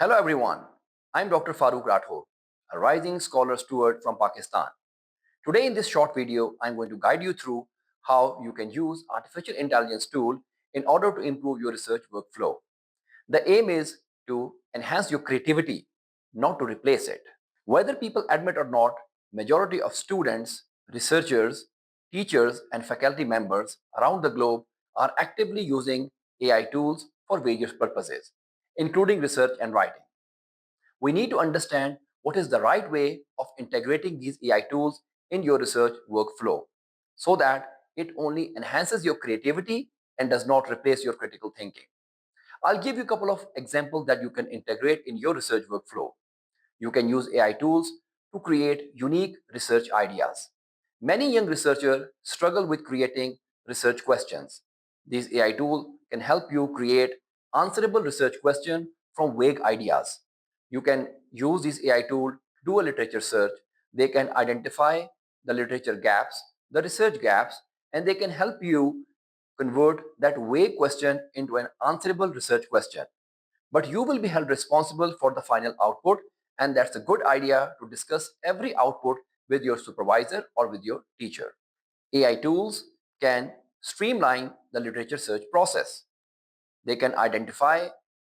Hello everyone, I'm Dr. Farooq Rathod, a rising scholar steward from Pakistan. Today in this short video, I'm going to guide you through how you can use artificial intelligence tool in order to improve your research workflow. The aim is to enhance your creativity, not to replace it. Whether people admit or not, majority of students, researchers, teachers and faculty members around the globe are actively using AI tools for various purposes, including research and writing. We need to understand what is the right way of integrating these AI tools in your research workflow so that it only enhances your creativity and does not replace your critical thinking. I'll give you a couple of examples that you can integrate in your research workflow. You can use AI tools to create unique research ideas. Many young researchers struggle with creating research questions. These AI tools can help you create answerable research questions from vague ideas. You can use this AI tool to do a literature search. They can identify the literature gaps, the research gaps, and they can help you convert that vague question into an answerable research question. But you will be held responsible for the final output, and that's a good idea to discuss every output with your supervisor or with your teacher. AI tools can streamline the literature search process. They can identify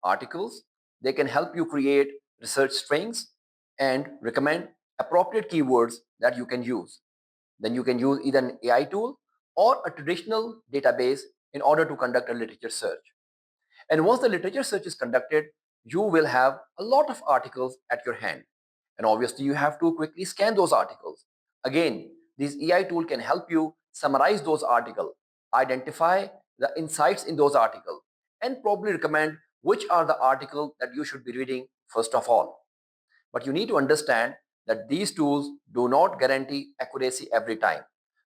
articles, they can help you create research strings and recommend appropriate keywords that you can use. Then you can use either an AI tool or a traditional database in order to conduct a literature search. And once the literature search is conducted, you will have a lot of articles at your hand. And obviously, you have to quickly scan those articles. Again, this AI tool can help you summarize those articles, identify the insights in those articles, and probably recommend which are the articles that you should be reading first of all. But you need to understand that these tools do not guarantee accuracy every time.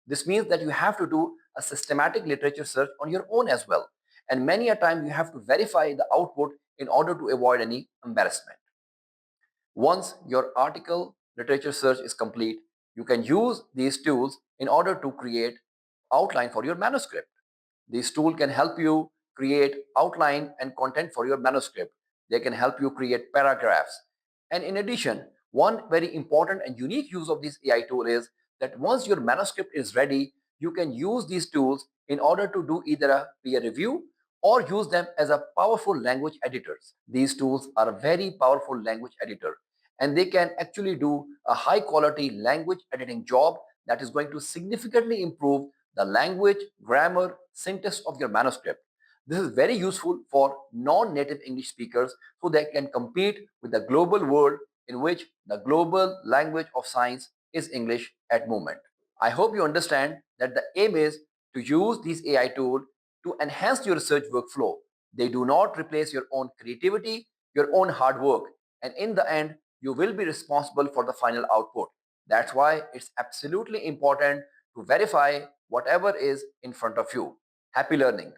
This means that you have to do a systematic literature search on your own as well. And many a time you have to verify the output in order to avoid any embarrassment. Once your article literature search is complete, you can use these tools in order to create outline for your manuscript. This tool can help you create outline and content for your manuscript. They can help you create paragraphs. And in addition, one very important and unique use of this AI tool is that once your manuscript is ready, you can use these tools in order to do either a peer review or use them as a powerful language editors. These tools are a very powerful language editor, and they can actually do a high quality language editing job that is going to significantly improve the language, grammar, syntax of your manuscript. This is very useful for non-native English speakers so they can compete with the global world in which the global language of science is English at moment. I hope you understand that the aim is to use these AI tools to enhance your research workflow. They do not replace your own creativity, your own hard work, and in the end, you will be responsible for the final output. That's why it's absolutely important to verify whatever is in front of you. Happy learning.